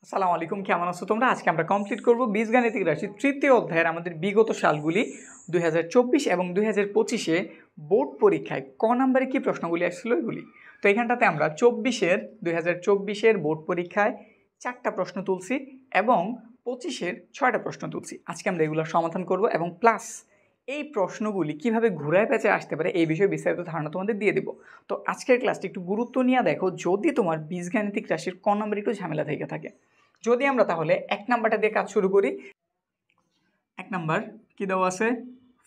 আসসালামু আলাইকুম, কেমন আছো তোমরা? আজকে আমরা কমপ্লিট করব বীজগাণিতিক রাশি তৃতীয় অধ্যায়ের আমাদের বিগত সালগুলি 2024 এবং 2025-এ বোর্ড পরীক্ষায় ক নম্বরে কী প্রশ্নগুলি আসছিল এগুলি। তো এখানটাতে আমরা 2024-এর বোর্ড পরীক্ষায় 4টা প্রশ্ন তুলছি এবং 25-এর 6টা প্রশ্ন তুলছি। আজকে আমরা এগুলোর সমাধান করব এবং প্লাস এই প্রশ্নগুলি কিভাবে ঘুরায় পেঁচে আসতে পারে এই বিষয়ে বিস্তারিত ধারণা তোমাদের দিয়ে দেবো। তো আজকের ক্লাসটি একটু গুরুত্ব নিয়ে দেখো, যদি তোমার বীজগাণিতিক রাশির ক নম্বরে একটু ঝামেলা থেকে থাকে। যদি আমরা তাহলে 1 নাম্বারটা দিয়ে কাজ শুরু করি। 1 নাম্বার কী দেওয়া আছে?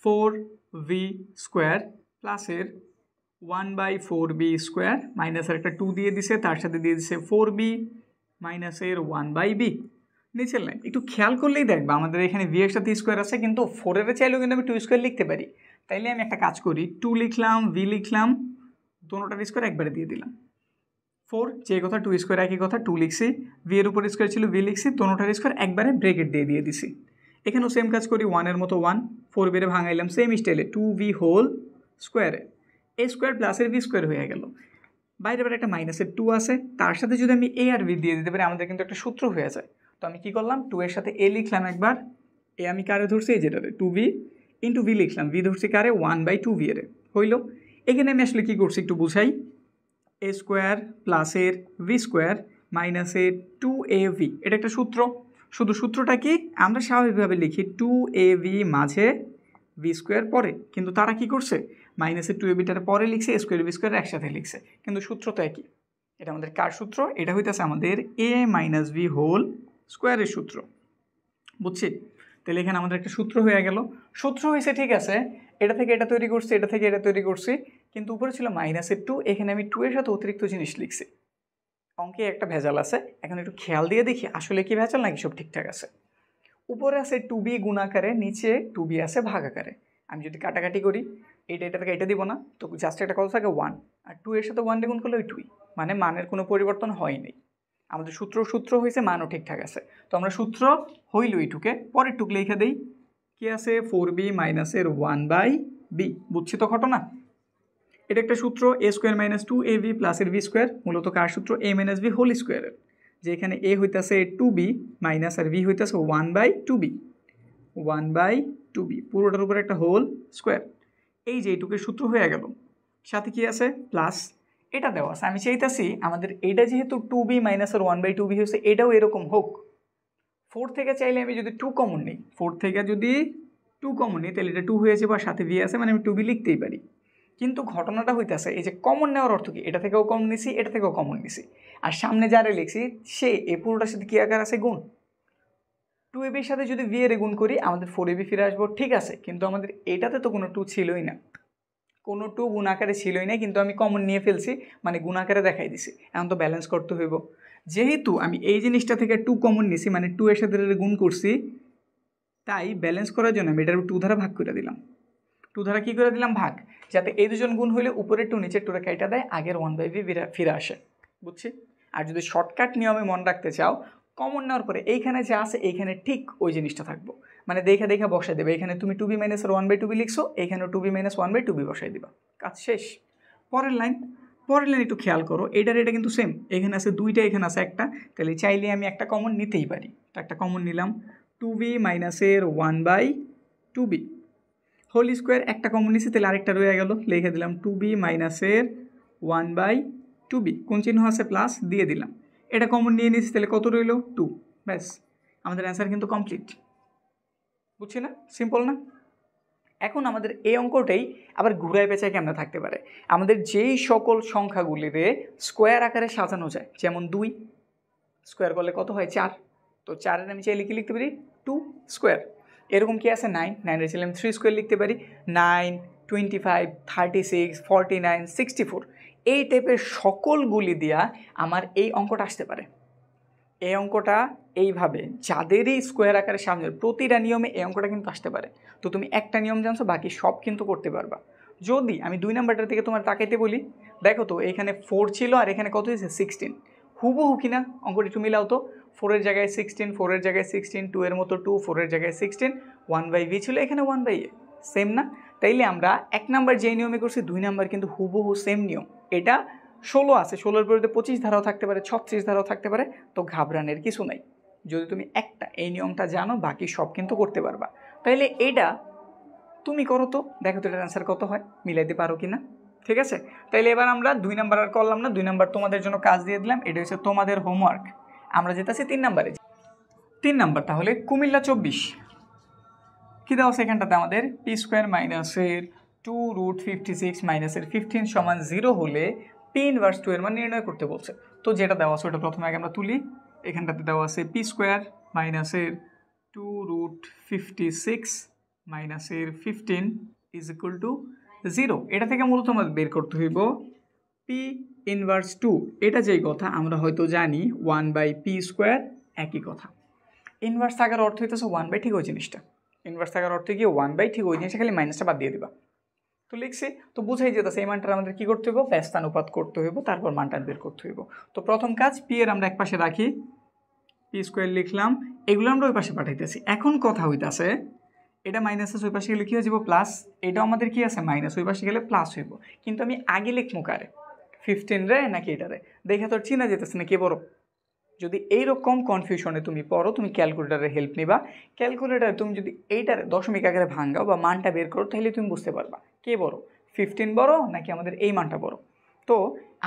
4v² প্লাসের 1/4b² মাইনাসের একটা 2 দিয়ে দিছে, তার সাথে দিয়ে দিছে 4b মাইনাসের 1/b। নিচের লাইন একটু খেয়াল করলেই দেখবা আমাদের এখানে v এর সাথে স্কোয়ার আছে, কিন্তু 4-এর চাইলেও কিন্তু আমি 2² লিখতে পারি। তাইলে আমি একটা কাজ করি, 2 লিখলাম, v লিখলাম, দোনোটার স্কোয়ার একবারে দিয়ে দিলাম। 4 যে কথা, 2² একই কথা, 2 লিখছি, v এর উপর স্কোয়ার ছিল, v লিখছি, দোনোটার স্কোয়ার একবারে ব্রেকেট দিয়ে দিছি। এখানেও সেম কাজ করি, 1-এর মতো 1, 4 বেড়ে ভাঙাইলাম সেম স্টাইলে, 2v² a স্কোয়ার প্লাসের v² হয়ে গেল। বাইরে বাইরে একটা মাইনাসের 2 আছে, তার সাথে যদি আমি a আর v দিয়ে দিতে পারি আমাদের কিন্তু একটা সূত্র হয়ে যায়। তো আমি কি করলাম, 2 এর সাথে a লিখলাম একবার, a আমি কারে ধরছি, এই যেটাতে 2v ইন্টু v লিখলাম, v ধরছি কারে 1/2v এর হইল। এখানে আমি আসলে কি করছি একটু বুঝাই, a স্কোয়ার প্লাসের v² মাইনাসের 2av, এটা একটা সূত্র। শুধু সূত্রটা কি আমরা স্বাভাবিকভাবে লিখি 2av মাঝে v² পরে, কিন্তু তারা কি করছে মাইনাসের 2avটার পরে লিখছে, a স্কোয়ার v² একসাথে লিখছে, কিন্তু সূত্র তো একই। এটা আমাদের কার সূত্র? এটা হইতেছে আমাদের a - v² সূত্র, বুঝছি? তাহলে এখানে আমাদের একটা সূত্র হয়ে গেল। সূত্র হয়েছে, ঠিক আছে, এটা থেকে এটা তৈরি করছি, এটা থেকে এটা তৈরি করছি, কিন্তু উপরে ছিল মাইনাসের 2, এখানে আমি 2 এর সাথে অতিরিক্ত জিনিস লিখছি। অঙ্কে একটা ভেজাল আছে, এখন একটু খেয়াল দিয়ে দেখি আসলে কি ভেজাল নাকি সব ঠিকঠাক আছে। উপরে আছে 2b গুণাকারে, নিচে 2b আছে ভাগাকারে। আমি যদি কাটাকাটি করি, এটা থেকে এটা দিব না, তো জাস্ট একটা কত থাকে 1, আর 2 এর সাথে 1 গুণ করলে ওই 2, মানে মানের কোনো পরিবর্তন হয়নি। আমাদের সূত্র হয়েছে, মানও ঠিকঠাক আছে। তো আমরা সূত্র হইল এইটুকে, পরের টুক লিখে দেই, কি আছে 4b মাইনাসের 1/b। বুঝছি তো ঘটনা? এটা একটা সূত্র, a স্কোয়ার মাইনাস 2av প্লাসের v², মূলত কার সূত্র? a - v² এর, যে এখানে a হইতাছে 2b মাইনাস আর v হইতাছে 1/2b, পুরোটার উপরে একটা হোল স্কোয়ার। এই যে এইটুকের সূত্র হয়ে গেল, সাথে কি আছে প্লাস, এটা দেওয়া আছে। আমি চাইতাছি আমাদের এটা যেহেতু 2b মাইনাস আর 1/2b হয়েছে, এটাও এরকম হোক। 4 থেকে চাইলে আমি যদি 2 কমন নিই, 4 থেকে যদি 2 কমন নিই তাহলে এটা 2 হয়ে যাবে, আর সাথে v আছে, মানে আমি 2b লিখতেই পারি। কিন্তু ঘটনাটা হইতেছে, এই যে কমন নেওয়ার অর্থ কি, এটা থেকেও কমন নিছি, এটা থেকেও কমন নিছি, আর সামনে যারা লিখছি সে এ পুরোটার সাথে কি আকার আছে, গুণ। 2ab-র সাথে যদি v এর গুণ করি আমাদের 4ab ফিরে আসবো, ঠিক আছে, কিন্তু আমাদের এটাতে তো কোনো 2 ছিলই না, কোনো 2 গুণ আকারে ছিলই না, কিন্তু আমি কমন নিয়ে ফেলছি, মানে গুণ আকারে দেখাই দিছি। এখন তো ব্যালেন্স করতে হইব, যেহেতু আমি এই জিনিসটা থেকে 2 কমন নিছি, মানে 2 এর সাথে গুণ করছি, তাই ব্যালেন্স করার জন্য আমি এটার 2 দ্বারা ভাগ করে দিলাম। 2 দ্বারা কী করে দিলাম? ভাগ, যাতে এই দুজন গুণ হইলে উপরে 2 নিচের 2 কেটে দেয়, আগের 1/v ফিরে আসে, বুঝছি? আর যদি শর্টকাট নিয়মে মনে রাখতে চাও, কমন নেওয়ার পরে এইখানে যা আছে এইখানে ঠিক ওই জিনিসটা থাকবো, মানে দেখা বসাই দেবে। এখানে তুমি 2b মাইনাস 1/2b লিখছো, এখানেও 2b মাইনাস 1/2b বসাই দিবা, কাজ শেষ। পরের লাইন একটু খেয়াল করো, এটা কিন্তু সেম, এখানে আছে 2টা, এখানে আছে একটা, তাহলে চাইলে আমি একটা কমন নিতেই পারি। তো একটা কমন নিলাম, 2b মাইনাসের 1/2b হোল স্কোয়ার, একটা কমন নিছি, তাহলে আরেকটা রয়ে গেল, লিখে দিলাম 2b মাইনাসের 1/2b, কোন চিহ্ন আছে? প্লাস দিয়ে দিলাম। এটা কমন নিয়ে নিয়েছি, তাহলে কত রইল? 2, ব্যাস আমাদের অ্যান্সার কিন্তু কমপ্লিট। বুঝছি না? সিম্পল না? এখন আমাদের এই অঙ্কটাই আবার ঘুরায় পেঁচায় কেমন থাকতে পারে। আমাদের যেই সকল সংখ্যাগুলিরে স্কোয়ার আকারে সাজানো যায়, যেমন 2 স্কোয়ার করলে কত হয়? 4, তো 4-এর আমি চাইলে কি লিখতে পারি? 2 স্কোয়ার। এরকম কি আছে? 9-এর চাইলে আমি 3² লিখতে পারি, 9, 25, 36, 49, 64, এই টাইপের সকলগুলি দিয়া আমার এই অঙ্কটা আসতে পারে। এই অঙ্কটা এইভাবে যাদেরই স্কোয়ার আকারে সামনে, প্রতিটা নিয়মে এই অঙ্কটা কিন্তু আসতে পারে। তো তুমি একটা নিয়ম জানছো, বাকি সব কিন্তু করতে পারবা। যদি আমি 2 নাম্বারটার দিকে তোমার তাকাইতে বলি, দেখো তো এখানে 4 ছিল আর এখানে কত হয়েছে? 16, হুবহু কিনা? অঙ্কটি একটু মিলাও তো, 4-এর জায়গায় 16, 4-এর জায়গায় 16, 2 এর মতো 2, 4-এর জায়গায় 16, 1/v ছিল, এখানে 1/a, সেম না? তাইলে আমরা 1 নাম্বার যেই নিয়মে করছি 2 নাম্বার কিন্তু হুবহু সেম নিয়ম। এটা 16 আছে, 16-এর বিরুদ্ধে 25 ধারাও থাকতে পারে, 36 ধারাও থাকতে পারে, তো ঘাবড়ানোর কিছু নাই। যদি তুমি একটা এই নিয়মটা জানো, বাকি সব কিন্তু করতে পারবা। তাইলে এটা তুমি করো তো, দেখো তো এটার অ্যান্সার কত হয়, মিলাইতে পারো কি না। ঠিক আছে, তাইলে এবার আমরা 2 নাম্বার আর করলাম না, 2 নাম্বার তোমাদের জন্য কাজ দিয়ে দিলাম, এটা হচ্ছে তোমাদের হোমওয়ার্ক। আমরা যেতেছি 3 নাম্বারে। 3 নাম্বার তাহলে কুমিল্লা 24 কী দেওয়া আছে এখানটাতে আমাদের, পি স্কোয়ার মাইনাসের 2√56 মাইনাসের 15 সমান 0 হলে পি ইনভার্স 2 এর মান নির্ণয় করতে বলছে। তো যেটা দেওয়া আছে ওটা প্রথমে আগে আমরা তুলি। এখানটাতে দেওয়া আছে পি স্কোয়ার মাইনাসের 2√56 মাইনাসের 15 ইজ ইকুয়াল টু 0। এটা থেকে মূলত আমাদের বের করতে হইব পি ইনভার্স 2। এটা যেই কথা আমরা হয়তো জানি 1/p স্কোয়ার, একই কথা। ইনভার্স থাকার অর্থ হইতেছে 1/, ঠিক ওই জিনিসটা। ইনভার্স থাকার অর্থ কি 1/, ঠিক ওই জিনিসটা, খালি মাইনাসটা বাদ দিয়ে দিবা। তো লিখছি, তো বুঝাই যেতেছে এই মানটার আমাদের কী করতে হইব, ব্যস্তানুপাত করতে হইব, তারপর মানটা বের করতে হইব। তো প্রথম কাজ, পি এর আমরা এক পাশে রাখি, পি স্কোয়ার লিখলাম, এগুলো আমরা ওই পাশে পাঠাইতেছি। এখন কথা হইতাছে এটা মাইনাস আছে, ওই পাশে গেলে কী হয়ে যাব প্লাস, এটাও আমাদের কি আছে মাইনাস, ওই পাশে গেলে প্লাস হইব। কিন্তু আমি আগে লিখবো কারে, 15 রে নাকি এটারে, দেখে তোর চিনা যেতেছে না কে বড়। যদি এইরকম কনফিউশনে তুমি পড়ো, তুমি ক্যালকুলেটারের হেল্প নিবা। ক্যালকুলেটারে তুমি যদি এইটার দশমিক আকারে ভাঙাও বা মানটা বের করো, তাহলে তুমি বুঝতে পারবা কে বড়, 15 বড় নাকি আমাদের এই মানটা বড়। তো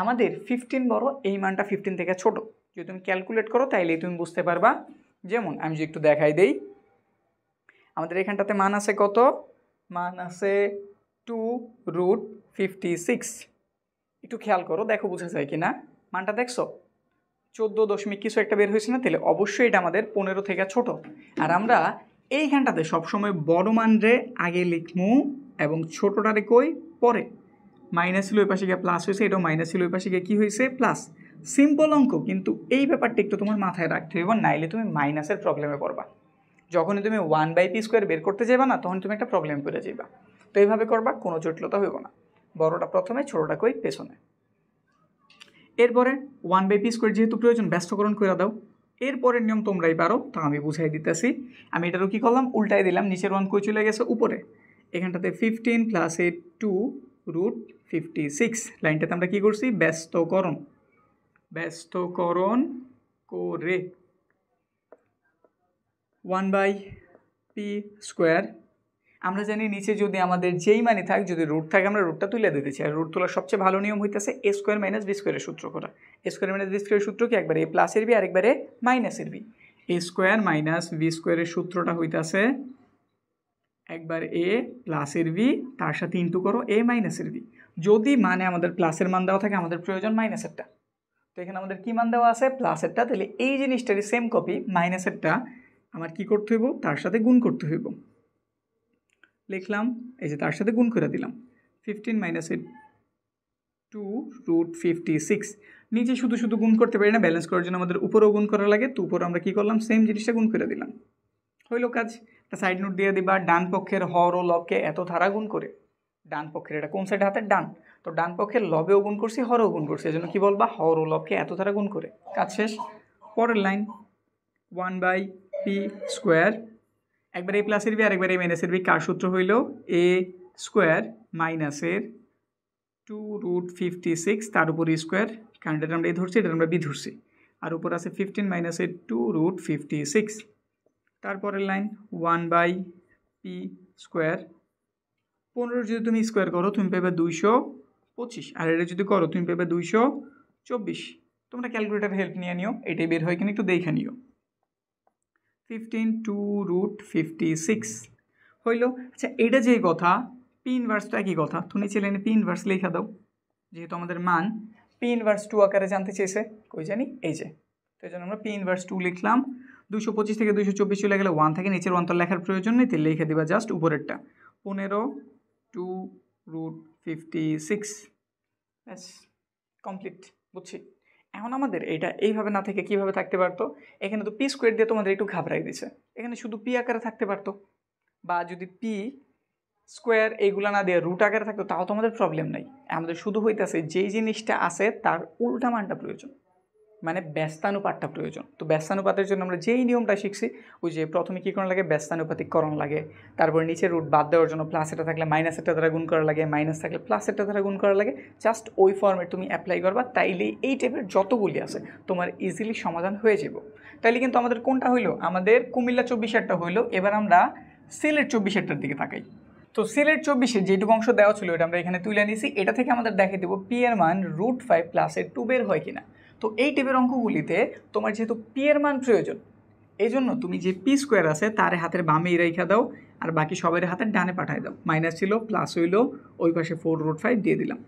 আমাদের 15 বড়, এই মানটা 15 থেকে ছোট। যদি তুমি ক্যালকুলেট করো তাইলেই তুমি বুঝতে পারবা। যেমন আমি যদি একটু দেখাই দেই, আমাদের এখানটাতে মান আছে কত, মান আছে 2√56। একটু খেয়াল করো, দেখো বোঝা যায় কি না, মানটা দেখছো 14 দশমিক কিছু একটা বের হয়েছে না, তাহলে অবশ্যই এটা আমাদের 15 থেকে ছোট। আর আমরা এইখানটাতে সবসময় বড় মান রে আগে লিখবো এবং ছোটটারে কই পরে। মাইনাস ছিল ওই পাশে গিয়ে প্লাস হয়েছে, এটাও মাইনাস ছিল ওই পাশে গিয়ে কী হয়েছে প্লাস। সিম্পল অঙ্ক, কিন্তু এই ব্যাপারটা একটু তোমার মাথায় রাখতে হবে, নাইলে তুমি মাইনাসের প্রবলেমে পড়বা। যখনই তুমি 1/p স্কোয়ার বের করতে যাবা না, তখন তুমি একটা প্রবলেম করে যাবা। তো এইভাবে করবা, কোনো জটিলতা হইব না। বড়টা প্রথমে, ছোটটা কই পেছনে। এরপরে 1/p স্কোয়ার যেহেতু প্রয়োজন, ব্যস্তকরণ করে দাও। এরপরের নিয়ম তোমরাই পারো, তা আমি বুঝাই দিতেছি। আমি এটারও কী করলাম, উল্টাই দিলাম, নিচের 1 কই চলে গেছে উপরে। এখানটাতে 15 + 2√56 লাইনটাতে আমরা কী করছি, ব্যস্তকরণ করে 1/p স্কোয়ার। আমরা জানি নিচে যদি আমাদের যেই মানই থাক, যদি রুট থাকে আমরা রুটটা তুলে দিতেছি। আর রুট তোলার সবচেয়ে ভালো নিয়ম হইতেছে a স্কোয়ার মাইনাস b স্কোয়ারের সূত্র করা। a স্কোয়ার মাইনাস b স্কোয়ারের সূত্র কি, একবারে a প্লাসের বি আর একবারে মাইনাসের বি। a স্কোয়ার মাইনাস b স্কোয়ারের সূত্রটা হইতেছে একবার a প্লাসের বি, তার সাথে ইন্টু করো a মাইনাসের বি। যদি মানে আমাদের প্লাসের মান দেওয়া থাকে, আমাদের প্রয়োজন মাইনাসেরটা। তো এখানে আমাদের কি মান দেওয়া আছে, প্লাসেরটা, তাহলে এই জিনিসটারই সেম কপি মাইনাসেরটা আমার কি করতে হইব, তার সাথে গুণ করতে হইব। লিখলাম, এই যে তার সাথে গুণ করে দিলাম, 15 - 2√56। নিচে শুধু শুধু গুণ করতে পারি না, ব্যালেন্স করার জন্য আমাদের উপরেও গুণ করা লাগে। তো উপরে আমরা কী করলাম, সেম জিনিসটা গুণ করে দিলাম, হইল কাজ। একটা সাইড নোট দিয়ে দিবা, ডান পক্ষের হর ও লবকে এত ধারা গুণ করে। ডান পক্ষের, এটা কোন সাইড হাতের ডান, তো ডান পক্ষের লবেও গুণ করছি, হরেও গুণ করছি, এজন্য কী বলবা, হর ও লবকে এত ধারা গুণ করে। কাজ শেষ। পরের লাইন 1/p স্কোয়ার, একবার a প্লাসের বি আর একবার a মাইনাসের বি। কার সূত্র হইল, a স্কোয়ার মাইনাসের 2√56 তার উপর স্কোয়ার, কারণ এটা আমরা a ধরছি, এটা আমরা b ধরছি, আর উপর আছে 15 - 2√56। তারপরের লাইন 1/p স্কোয়ার, 15 যদি তুমি স্কোয়ার করো তুমি পাবে 225, আর এটা যদি করো তুমি পাবে 224। তোমরা ক্যালকুলেটার হেল্প নিয়ে নিও, এটাই বের হয় কিনা একটু দেখে নিও। 15 2√56 হইল। আচ্ছা, এটা যেই কথা, পি ইনভার্স তো একই কথা, তুমি নিচে লাইনে পি ইনভার্স লেখা দাও, যেহেতু আমাদের মান পি ইনভার্স 2 আকারে জানতে চেয়েছে, কই জানি এই যে। তো এই জন্য আমরা পি ইনভার্স 2 লিখলাম। 225 থেকে 224 চলে গেলে 1 থাকে, নিচের 1 তো লেখার প্রয়োজন নেই, তাহলে লিখে দিবা জাস্ট উপরেরটা 15 2√56। ব্যাস কমপ্লিট, বুঝছি। এখন আমাদের এটা এইভাবে না থেকে কীভাবে থাকতে পারতো, এখানে তো পি স্কোয়ার দিয়ে তোমাদের একটু ঘাবড়াই দিছে, এখানে শুধু পি আকারে থাকতে পারতো, বা যদি পি স্কোয়ার এইগুলো না দিয়ে রুট আকারে থাকতো তাও তোমাদের প্রবলেম নাই। আমাদের শুধু হইতেছে যেই জিনিসটা আছে তার উল্টা মানটা প্রয়োজন। মানে ব্যস্তানুপাতটা প্রয়োজন। তো ব্যস্তানুপাতের জন্য আমরা যেই নিয়মটা শিখছি, ওই যে প্রথমে কী করা লাগে, ব্যস্তানুপাতিককরণ লাগে, তারপর নিচের রুট বাদ দেওয়ার জন্য প্লাস এটা থাকলে মাইনাস একটা দ্বারা গুণ করা লাগে, মাইনাস থাকলে প্লাস একটা দ্বারা গুণ করা লাগে। জাস্ট ওই ফর্মে তুমি অ্যাপ্লাই করবা, তাইলেই এই টাইপের যতগুলি আছে তোমার ইজিলি সমাধান হয়ে যাব। তাইলে কিন্তু আমাদের কোনটা হইলো, আমাদের কুমিল্লা 24-এরটা হইলো। এবার আমরা সিলেট 24-এরটার দিকে তাকাই। তো সিলেট 24-এর যেটুকু অংশ দেওয়া ছিল এটা আমরা এখানে তুলে নিয়েছি। এটা থেকে আমাদের দেখিয়ে দেবো পি এর মান √5 প্লাসের 2 বের হয় কিনা। তো এই টাইপের অঙ্কগুলিতে তোমার যেহেতু পি এর মান প্রয়োজন, এই জন্য তুমি যে পি স্কোয়ার আছে তার হাতের বামে রেখা দাও, আর বাকি সবের হাতের ডানে পাঠায় দাও। মাইনাস ছিল, প্লাস হইলো, ওই পাশে 4√5 দিয়ে দিলাম।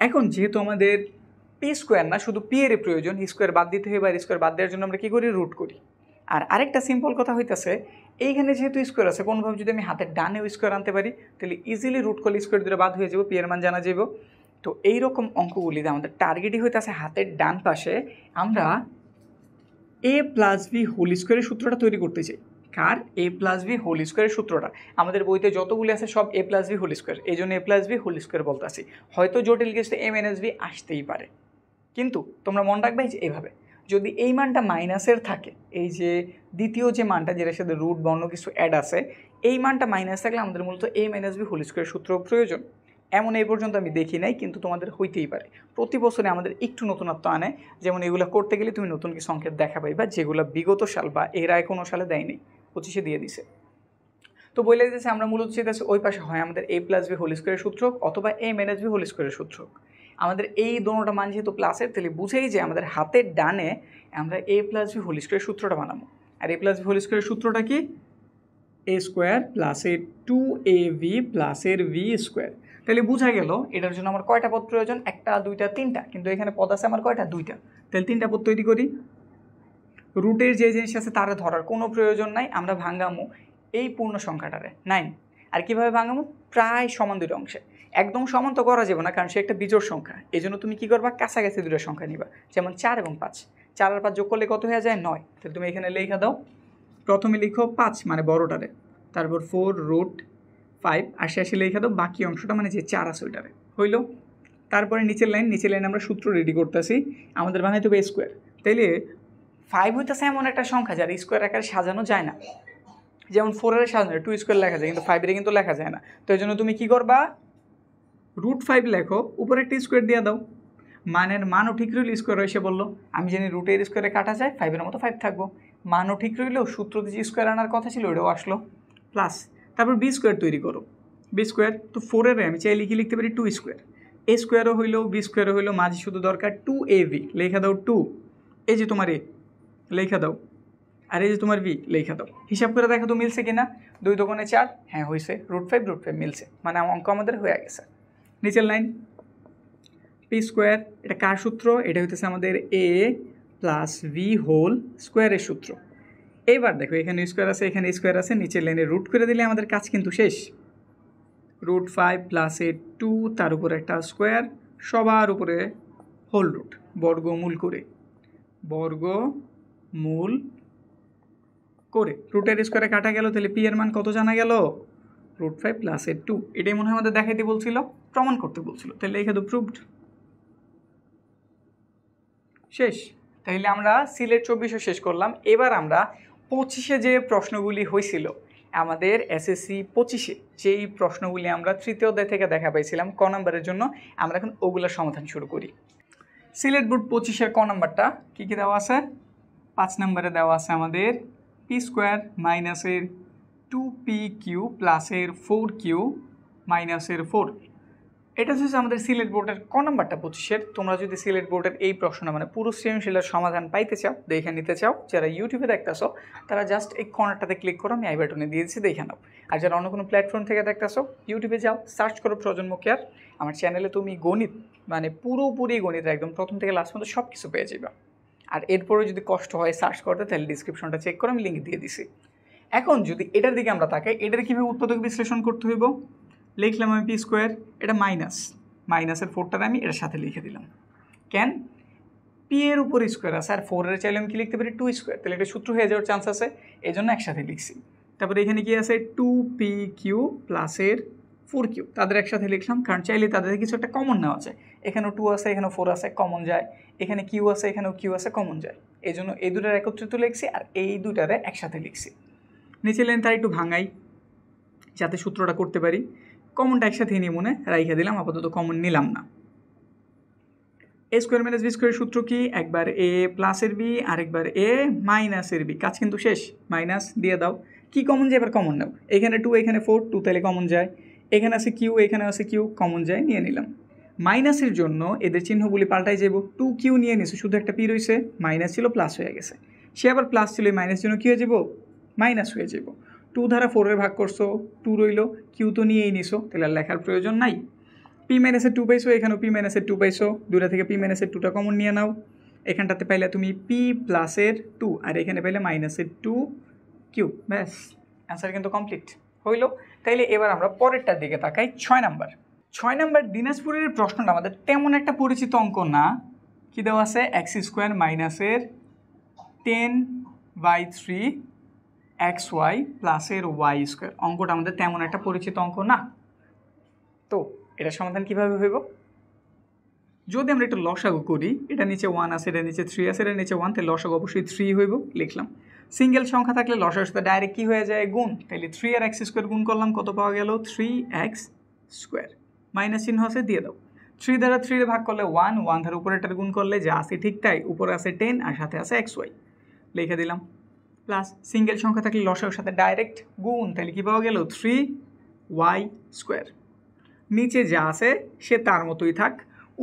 এখন যেহেতু আমাদের পি স্কোয়ার না, শুধু পি এর প্রয়োজন, স্কোয়ার বাদ দিতে হবে, আর স্কোয়ার বাদ দেওয়ার জন্য আমরা কী করি, রুট করি। আর আরেকটা সিম্পল কথা হইতেছে, এইখানে যেহেতু স্কোয়ার আছে, কোনোভাবে যদি আমি হাতের ডানেও স্কোয়ার আনতে পারি, তাহলে ইজিলি রুট করলে স্কোয়ার ধরে বাদ হয়ে যাবো, পি এর মান জানা যাব। তো এইরকম অঙ্কগুলিতে আমাদের টার্গেটই হইতেছে হাতের ডান পাশে আমরা এ প্লাস বি হোল স্কোয়ারের সূত্রটা তৈরি করতে চাই। কার? এ প্লাস বি হোল স্কোয়ারের সূত্রটা। আমাদের বইতে যতগুলি আছে সব এ প্লাস বি হোল স্কোয়ার, এই জন্য এ প্লাস বি হোল স্কোয়ার বলতে আসি। হয়তো জটিল কেসে এ মাইনাস বি আসতেই পারে, কিন্তু তোমরা মনে রাখবে যে এইভাবে যদি এই মানটা মাইনাসের থাকে, এই যে দ্বিতীয় যে মানটা যেটার সাথে রুট বর্ণ কিছু অ্যাড আছে, এই মানটা মাইনাস থাকলে আমাদের মূলত এ মাইনাস বি হোল স্কোয়ার সূত্র প্রয়োজন। এমন এই পর্যন্ত আমি দেখি নাই, কিন্তু তোমাদের হইতেই পারে। প্রতি বছরে আমাদের একটু নতুনত্ব আনে, যেমন এগুলো করতে গেলে তুমি নতুন কিছু সংকেত দেখা পাইবা, যেগুলো বিগত সাল বা এর আগে কোনো সালে দেয়নি, 25-এ দিয়ে দিছে। তো বলে দিতেছে আমরা মূলত চেয়েছি ওই পাশে হয় আমাদের এ প্লাস বি হোল স্কোয়ারের সূত্র অথবা এ মাইনাস বি হোল স্কোয়ারের সূত্র। আমাদের এই দোনোটা মান যেহেতু প্লাসের, তাহলে বুঝেই যে আমাদের হাতের ডানে আমরা এ প্লাস বি হোল স্কোয়ারের সূত্রটা বানাবো। আর এ প্লাস বি হোল স্কোয়ারের সূত্রটা কি, এ স্কোয়ার প্লাসের 2ab প্লাসের ভি স্কোয়ার। তাহলে বোঝা গেল এটার জন্য আমার কয়টা পদ প্রয়োজন, একটা, দুইটা, তিনটা, কিন্তু এখানে পদ আছে আমার কয়টা, দুইটা। তাহলে তিনটা পদ তৈরি করি। রুটের যে জিনিস আছে তারা ধরার কোনো প্রয়োজন নাই, আমরা ভাঙামো এই পূর্ণ সংখ্যাটারে 9। আর কীভাবে ভাঙামো, প্রায় সমান দুটো অংশে। একদম সমান তো করা যাবে না, কারণ সে একটা বিজোড় সংখ্যা। এই জন্য তুমি কী করবা, কাছাকাছি দুটো সংখ্যা নিবা, যেমন 4 এবং 5। 4 আর 5 যোগ করলে কত হয়ে যায়, 9। তাহলে তুমি এখানে লেখা দাও, প্রথমে লিখো 5 মানে বড়টারে, তারপর 4√5, আর শেষে লেখা দাও বাকি অংশটা মানে যে 4 আছে ওইটারে। হইল। তারপরে নিচের লাইন আমরা সূত্র রেডি করতেছি, আমাদের বানাইতে হবে স্কোয়ার। তাইলে 5 হইতেছে এমন একটা সংখ্যা যার স্কোয়ার আকারে সাজানো যায় না। যেমন 4-এর সাজানো যায়, 2 স্কোয়ার লেখা যায়, কিন্তু 5-এর কিন্তু লেখা যায় না। তো এই জন্য তুমি কী করবা, √5 লেখো, উপরে একটা স্কোয়ার দিয়ে দাও। মানের মানও ঠিক রইল, স্কোয়ার এসে বললো, আমি জানি √এর স্কোয়ারে কাটা যায়, 5-এর মতো 5 থাকবো। মানও ঠিক রইলেও সূত্রতে যে স্কোয়ার আনার কথা ছিল ওটাও আসলো, প্লাস তারপর বি স্কোয়ার তৈরি করো। বি স্কোয়ার তো 4-এর আমি চাই লিখতে পারি 2 স্কোয়ার, এ স্কোয়ারও হইলো, বি স্কোয়ারও হইলো, মাঝে শুধু দরকার 2ab, লেখা দাও 2। এই যে তোমার এ লেখা দাও, আর এই যে তোমার বি লেখা দাও। হিসাব করে দেখো তো মিলছে কিনা, 2 দোকানে 4, হ্যাঁ হয়েছে, √5 মিলছে, মানে অঙ্ক আমাদের হয়ে গেছে। নিচের লাইন পি স্কোয়ার, এটা কার সূত্র, এটা হইতেছে আমাদের এ প্লাস ভি হোল স্কোয়ারের সূত্র। এইবার দেখো এখানে স্কোয়ার আছে, এখানে স্কোয়ার আছে, নিচের লাইনে রুট করে দিলে আমাদের কাজ কিন্তু শেষ। √5 প্লাসের 2, তার উপরে একটা স্কোয়ার, সবার উপরে হোল রুট, বর্গমূল করে রুটের স্কোয়ারে কাটা গেল। তাহলে পি এর মান কত জানা গেল, √5 প্লাসের 2। এটাই মনে হয় আমাদের দেখাইতে বলছিল, প্রমাণ করতে বলছিল। তাহলে এখানে প্রুভড, শেষ। তাহলে আমরা সিলেট 24-ও শেষ করলাম। এবার আমরা 25-এ যে প্রশ্নগুলি হয়েছিল আমাদের এসএসসি 25-এ, যেই প্রশ্নগুলি আমরা তৃতীয় অধ্যায় থেকে দেখা পাইছিলাম ক নাম্বারের জন্য, আমরা এখন ওগুলোর সমাধান শুরু করি। সিলেট বোর্ড 25-এর ক নাম্বারটা কী কী দেওয়া আছে, 5 নম্বরে দেওয়া আছে আমাদের পি স্কোয়ার মাইনাসের 2pq প্লাসের 4q মাইনাসের 4। এটা হচ্ছে আমাদের সিলেট বোর্ডের ক নাম্বারটা 25-এর। তোমরা যদি সিলেট বোর্ডের এই প্রশ্ন মানে পুরো সৃজনশীলের সমাধান পাইতে চাও, দেখে নিতে চাও, যারা ইউটিউবে দেখতেছো তারা জাস্ট এই কর্নারটাতে ক্লিক করো, আমি আই বাটনে দিয়ে দিচ্ছি, দেখে নাও। আর যারা অন্য কোনো প্ল্যাটফর্ম থেকে দেখতেছো, ইউটিউবে যাও, সার্চ করো প্রজন্ম কেয়ার। আমার চ্যানেলে তুমি গণিত মানে পুরোপুরি গণিত একদম প্রথম থেকে লাস্ট পর্যন্ত সব কিছু পেয়ে যাবে। আর এরপরে যদি কষ্ট হয় সার্চ করতে, তাহলে ডিসক্রিপশনটা চেক করো, আমি লিঙ্ক দিয়ে দিছি। এখন যদি এটার দিকে আমরা তাকাই, এটার কীভাবে উৎপাদক বিশ্লেষণ করতে হইব, লিখলাম আমি পি স্কোয়ার, এটা মাইনাসের 4টারে আমি এটার সাথে লিখে দিলাম। কেন, পি এর উপর স্কোয়ার আছে, আর 4-এর চাইলে আমি কি লিখতে পারি 2 স্কোয়ার, তাহলে এটা সূত্র হয়ে যাওয়ার চান্স আছে, এই জন্য একসাথে লিখছি। তারপরে এখানে কি আছে 2pq প্লাসের 4q তাদের একসাথে লিখলাম, কারণ চাইলে তাদের কিছু একটা কমন নেওয়া যায়। এখানেও 2 আছে, এখানেও 4 আছে, কমন যায়। এখানে q আছে, এখানেও q আছে, কমন যায়। এই জন্য এই দুটার একত্রিত লিখছি আর এই দুটারে একসাথে লিখছি। নিচে লাইন তার একটু ভাঙাই যাতে সূত্রটা করতে পারি। কমনটা একসাথে নিয়ে মনে রাইখা দিলাম, আপাতত কমন নিলাম না। এ স্কোয়ার মাইনাস বি স্কোয়ারের সূত্র কি? একবার এ প্লাসের বি আর একবার এ মাইনাসের বি। কাজ কিন্তু শেষ, মাইনাস দিয়ে দাও। কি কমন যায় এবার কমন নাও। এখানে 2, এখানে 4, 2 তাহলে কমন যায়। এখানে আছে কিউ, এখানে আছে কিউ, কমন যায়, নিয়ে নিলাম। মাইনাসের জন্য এদের চিহ্নগুলি পাল্টাই যাব। 2q নিয়ে নিছে, শুধু একটা পি রয়েছে, মাইনাস ছিল প্লাস হয়ে গেছে। সে আবার প্লাস ছিল, এই মাইনাস জন্য কী হয়ে যাব? মাইনাস হয়ে যাব। 2 দ্বারা 4 ভাগ করছো, 2 রইল, কিউ তো নিয়েই নিছো, তাহলে আর লেখার প্রয়োজন নাই। পি মাইনাসের 2 পাইছো, এখানেও পি মাইনাসের 2 পাইছো, দুটা থেকে পি মাইনাসের 2টা কমন নিয়ে নাও। এখানটাতে পাইলে তুমি পি প্লাসের 2 আর এখানে পাইলে মাইনাসের 2 কিউ। ব্যাস, অ্যান্সার কিন্তু কমপ্লিট হইল। তাইলে এবার আমরা পরেরটার দিকে তাকাই। 6 নাম্বার দিনাজপুরের প্রশ্নটা আমাদের তেমন একটা পরিচিত অঙ্ক না। কী দেওয়া আছে? এক্স স্কোয়ার মাইনাসের 10/3 XY প্লাসের ওয়াই স্কোয়ার। অঙ্কটা আমাদের তেমন একটা পরিচিত অঙ্ক না। তো এটা সমাধান কীভাবে হইব? যদি আমরা একটু লসাগু করি, এটা নিচে 1 আছে, এটা নিচে 3 আছে, এটা নিচে 1, তাহলে লসাগু অবশ্যই 3 হইব, লিখলাম। সিঙ্গেল সংখ্যা থাকলে লসাগুর সাথে ডাইরেক্ট কী হয়ে যায়? গুণ। তাহলে 3 আর এক্স স্কোয়ার গুণ করলাম, কত পাওয়া গেল? 3x square. মাইনাস চিহ্ন আছে, দিয়ে দাও। 3 দ্বারা 3 ভাগ করলে 1, 1 দ্বারা উপরেরটার গুণ করলে যা আছে ঠিক তাই, উপরে আছে 10 আর সাথে আছে XY, লিখে দিলাম। প্লাস সিঙ্গেল সংখ্যা থাকলে লসাগুর সাথে ডাইরেক্ট গুণ, তাহলে কী পাওয়া গেল? 3y square. নিচে যা আছে সে তার মতোই থাক।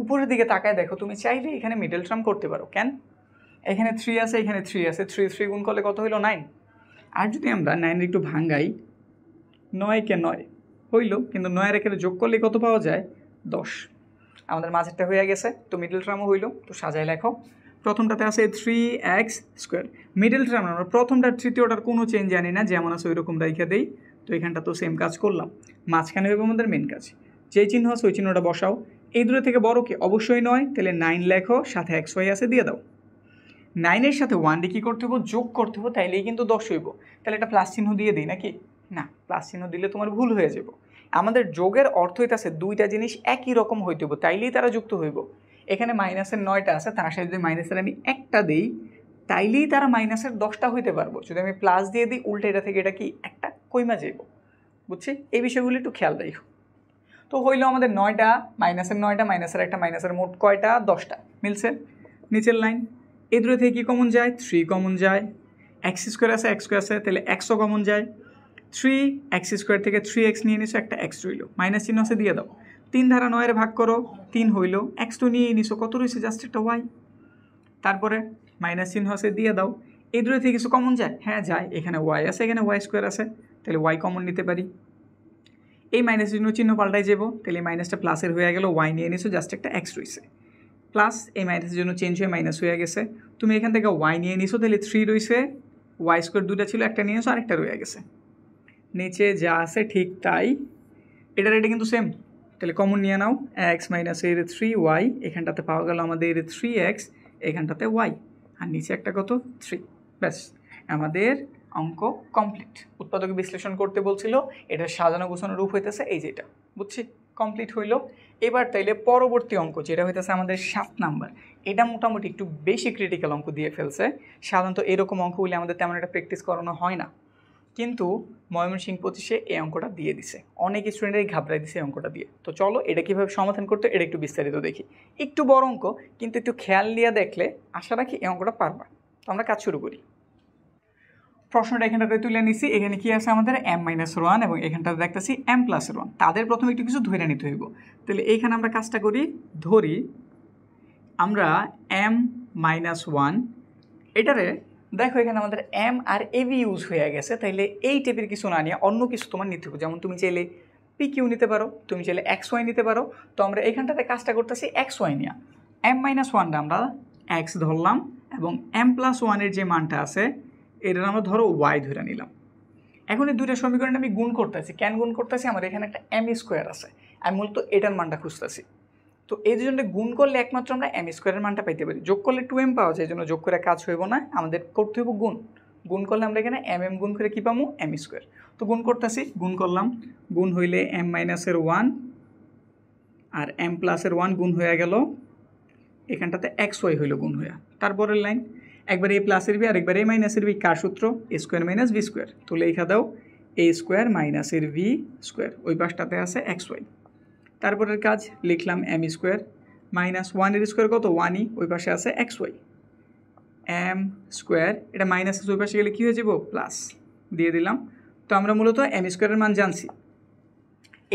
উপরের দিকে তাকায় দেখো, তুমি চাইলে এখানে মিডল টার্ম করতে পারো। কেন? এখানে 3 আছে, এখানে 3 আছে, 3 গুণ করলে কত হইল? 9। আর যদি আমরা 9 একটু ভাঙ্গাই, 9কে 9 হইল, কিন্তু 9 এখানে যোগ করলে কত পাওয়া যায়? 10। আমাদের মাঝেরটা হয়ে গেছে, তো মিডল টার্মও হইল। তো সাজায় লেখো। প্রথমটাতে আছে 3x স্কোয়ার। মিডল টার্ম আমরা প্রথমটার তৃতীয়টার কোনো চেঞ্জ জানি না, যেমন আছে ওই রকম রেখে দেই। তো এখানটা তো সেম কাজ করলাম। মাঝখানে হবে আমাদের মেন কাজ, যেই চিহ্ন আছে ওই চিহ্নটা বসাও। এই দুটো থেকে বড় কি? অবশ্যই 9, তাহলে 9 লেখো, সাথে XY আছে, দিয়ে দাও। 9-এর সাথে 1 দিয়ে কী করতে হবো? যোগ করতে হবো, তাইলেই কিন্তু 10 হইব। তাহলে একটা প্লাস চিহ্ন দিয়ে দিই নাকি? না, প্লাস চিহ্ন দিলে তোমার ভুল হয়ে যাব। আমাদের যোগের অর্থ হইতাছে দুইটা জিনিস একই রকম হইতে হইব, তাইলেই তারা যুক্ত হইব। এখানে মাইনাসের 9টা আছে, তার সাথে যদি মাইনাসের আমি একটা দিই, তাইলেই তারা মাইনাসের 10টা হইতে পারবো। যদি আমি প্লাস দিয়ে দিই, উল্টে এটা থেকে এটা কি একটা কইমা যাইব। বুঝছি? এই বিষয়গুলি একটু খেয়াল রাখো। তো হইলো আমাদের 9টা, মাইনাসের 9টা, মাইনাসের একটা, মাইনাসের মোট কয়টা? 10টা। মিলছে? নিচের লাইন, এই দুটো থেকে কী কমন যায়? 3 কমন যায়। এক্স স্কোয়ার আছে, এক্স স্কোয়ার আছে, তাহলে এক্সও কমন যায়। 3x স্কোয়ার থেকে 3x নিয়ে নিছো, একটা এক্স রইল, মাইনাস চিহ্ন আছে, দিয়ে দাও। 3 দ্বারা 9 ভাগ করো, 3 হইল, এক্স তো নিয়েই নিছো, কত রয়েছে? জাস্ট একটা ওয়াই। তারপরে মাইনাস চিহ্ন আছে, দিয়ে দাও। এই দুটো থেকে কিছু কমন যায়? হ্যাঁ যায়। এখানে ওয়াই আছে, এখানে ওয়াই স্কোয়ার আছে, তাহলে ওয়াই কমন নিতে পারি। এই মাইনাস চিহ্ন পাল্টাই যাব, তাহলে এই মাইনাসটা প্লাসের হয়ে গেল, ওয়াই নিয়ে নিছো, জাস্ট একটা এক্স রয়েছে। প্লাস এই মাইনাসের জন্য চেঞ্জ হয়ে মাইনাস হয়ে গেছে। তুমি এখান থেকে ওয়াই নিয়ে নিছো, তাহলে 3 রয়েছে, ওয়াই স্কোয়ার দুটা ছিল, একটা নিয়ে নিছো, আরেকটা রয়ে গেছে। নিচে যা আছে ঠিক তাই, এটার এটা কিন্তু সেম, তাহলে কমন নিয়ে নাও। এক্স মাইনাসের 3y, এখানটাতে পাওয়া গেল আমাদের 3x, এখানটাতে y, আর নিচে একটা কত? 3। ব্যাস, আমাদের অঙ্ক কমপ্লিট। উৎপাদক বিশ্লেষণ করতে বলছিল, এটা সাজানো গোছানো রূপ হইতেছে এই যেটা, বুঝছি? কমপ্লিট হইল। এবার তাইলে পরবর্তী অঙ্ক যেটা হইতেছে আমাদের 7 নাম্বার, এটা মোটামুটি একটু বেশি ক্রিটিক্যাল অঙ্ক দিয়ে ফেলছে। সাধারণত এরকম অঙ্কগুলি আমাদের তেমন একটা প্র্যাকটিস করানো হয় না, কিন্তু ময়মনসিংহ 25-এ এই অঙ্কটা দিয়ে দিছে। অনেক স্টুডেন্টই ঘাবড়াই দিছে এই অঙ্কটা দিয়ে। তো চলো এটা কীভাবে সমাধান করতে, এটা একটু বিস্তারিত দেখি। একটু বড় অঙ্ক, কিন্তু একটু খেয়াল দিয়ে দেখলে আশা রাখি এই অঙ্কটা পারবা। তো আমরা কাজ শুরু করি। প্রশ্নটা এখানটাতে তুলে নিছি। এখানে কি আছে আমাদের? m-1, এবং এখানটাতে দেখতেছি m+1। তাদের প্রথমে একটু কিছু ধরে নিতে হইব। তাহলে এইখানে আমরা কাজটা করি, ধরি আমরা m-1, এটারে দেখো এখানে আমাদের এম আর এবি ইউজ হয়ে গেছে, তাইলে এই টাইপের কিছু না নিয়ে অন্য কিছু তোমার নিতে হবে। যেমন তুমি চাইলে PQ নিতে পারো, তুমি চাইলে XY নিতে পারো। তো আমরা এখানটাতে কাজটা করতেছি XY নিয়ে। m-1টা আমরা x ধরলাম, এবং m+1-এর যে মানটা আছে এটার আমরা ধরো y ধরে নিলাম। এখন এই দুইটা সমীকরণ আমি গুণ করতেছি। কেন গুণ করতেছি? আমার এখানে একটা m² আছে, আমি মূলত এটার মানটা খুঁজতেছি। তো এই দুজনটা গুণ করলে একমাত্র আমরা m² মানটা পাইতে পারি। যোগ করলে 2m পাওয়া যায়, এই জন্য যোগ করে কাজ হইব না, আমাদের করতে হইব গুণ। গুণ করলে আমরা এখানে এম এম গুণ করে কী পাবো এম স্কোয়ার। তো গুণ করতেছি, গুণ করলাম, গুণ হইলে এম মাইনাসের 1 আর এম প্লাসের 1 গুণ হয়ে গেল, এখানটাতে এক্স ওয়াই হইল গুণ হইয়া। তারপরের লাইন একবার এ প্লাসের বি আর একবার এ মাইনাসের বি, কার সূত্র এ স্কোয়ার মাইনাস বি স্কোয়ার। তো লেখা দাও এ স্কোয়ার মাইনাসের ভি স্কোয়ার, ওই পাশটাতে আছে এক্স ওয়াই। তারপরের কাজ লিখলাম এম স্কোয়ার মাইনাস 1 এর স্কোয়ার কত 1ই, ওই পাশে আছে এক্স ওয়াই, এম স্কোয়ার, এটা মাইনাস ওই পাশে গেলে কী হয়ে যাব প্লাস, দিয়ে দিলাম। তো আমরা মূলত এম স্কোয়ারের মান জানছি,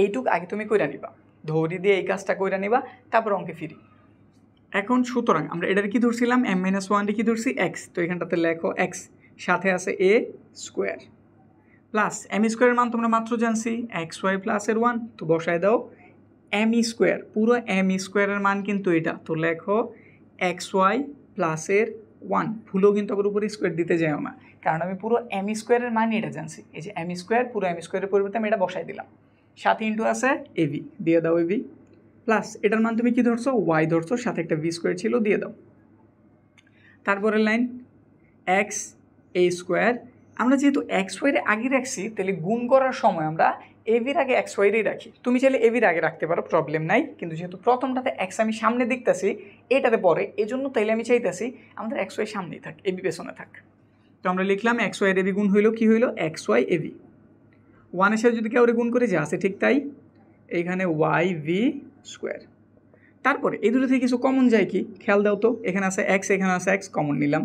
এইটুক আগে তুমি কইরা নিবা, ধরি দিয়ে এই কাজটা কইরা নিবা, তারপর অঙ্কে ফিরি। এখন সুতরাং আমরা এটার কি ধরছিলাম এম মাইনাস 1 কি ধরছি এক্স, তো এখানটাতে লেখো এক্স, সাথে আছে এ স্কোয়ার প্লাস এম স্কোয়ারের মান তোমরা মাত্র জানছি এক্স ওয়াই প্লাসের 1, তো বসায় দাও এম স্কোয়ার, পুরো এম স্কোয়ারের মান কিন্তু এটা, তো লেখো এক্স ওয়াই প্লাসের 1, ভুলেও কিন্তু আবার উপরে স্কোয়ার দিতে যাও না, কারণ আমি পুরো এম স্কোয়ারের মান এটা জানছি। এই যে এম স্কোয়ার, পুরো এম স্কোয়ারের পরিবর্তে আমি এটা বসাই দিলাম, সাথে ইন্টু আছে এবি, দিয়ে দাও এবি প্লাস এটার মান তুমি কি ধরছো ওয়াই ধরছো, সাথে একটা ভি স্কোয়ার ছিল, দিয়ে দাও। তারপরের লাইন এক্স এ স্কোয়ার, আমরা যেহেতু এক্স ওয়াইয়ের আগে রাখছি, তাহলে গুণ করার সময় আমরা এভির আগে এক্স ওয়াইয়েরই রাখি। তুমি চাইলে এভির আগে রাখতে পারো, প্রবলেম নাই, কিন্তু যেহেতু প্রথমটাতে এক্স আমি সামনে দেখতেছি, এটাতে পরে, এই জন্য তাইলে আমি চাইতেছি আমাদের এক্স ওয়াই সামনেই থাক, এবি পেছনে থাক। তো আমরা লিখলাম এক্স ওয়াইয়ের এবি গুণ হইলো, কী হইলো এক্স ওয়াই এবি, 1-এর সাথে যদি কেউ গুণ করে যা আছে ঠিক তাই, এইখানে ওয়াই ভি স্কোয়ার। তারপরে এই দুটো থেকে কিছু কমন যায় কি খেয়াল দাও তো, এখানে আছে এক্স, এখানে আছে এক্স, কমন নিলাম,